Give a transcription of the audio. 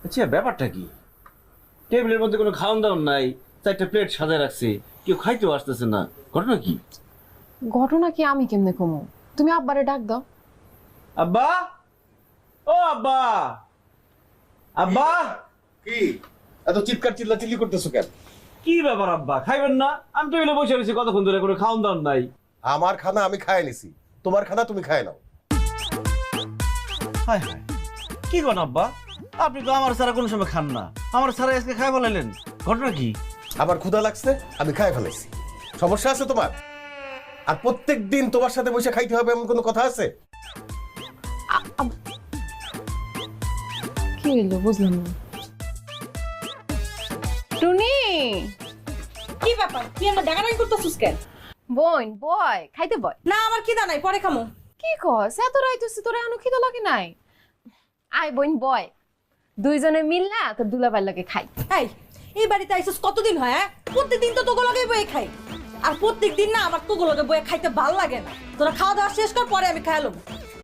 আচ্ছা ব্যাপারটা কি? টেবিলের মধ্যে কোনো খাওয়ান দাওয়ান নাই, 4টা প্লেট সাজায় রাখছে, কেউ খাইতেও আসতেছে না, ঘটনা কি? ঘটনা কি আমি কেমনে কমু? তুমি আব্বারে ডাক দাও। আব্বা, ও আব্বা, আব্বা। কি এত চিৎকার চিল্লাচিল্লি করতেছো কেন? কি ব্যাপার আব্বা, খাইবেন না? আমি টেবিলে বসে রয়েছি কতক্ষণ ধরে, কোনো খাওয়ান দাওয়ান নাই। আমার খানা আমি খায় নিছি, তোমার খানা তুমি খায় নাও। হায় হায়, কি করেন আব্বা? আপনি তো আমার ছাড়া কোনো সময় খান না, আমার ছাড়া আজকে খাই বলাইলেন, ঘটনা কি? আমার ক্ষুধা লাগছে, আমি খায় ফেলাইছি। সমস্যা আছে তোমার? আর প্রত্যেক দিন তোমার সাথে বসে খাইতে হবে এমন কোনো কথা আছে? কি হইলো বুঝলাম না। টুনি, কি ব্যাপার? তুই আমার ডাকাডাকি করতেছিস কেন? বোন বয় খাইতে বয়। না আমার খিদা নাই, পরে খামো। কি কস? এত রাইতেছি তোরে এখনো খিদা লাগে নাই? আয় বোন বয়, দুইজনে মিল না তোর দুলাভাইয়ের লগে খাই। এই বাড়িতে আইসিস কতদিন হয়? হ্যাঁ, প্রত্যেকদিন তো তোকে লগে বয়ে খাই। আর প্রত্যেকদিন না আমার তোকে লগে বয়ে খাইতে ভাল লাগে না। তোরা খাওয়া দাওয়া শেষ কর, পরে আমি খাইলাম।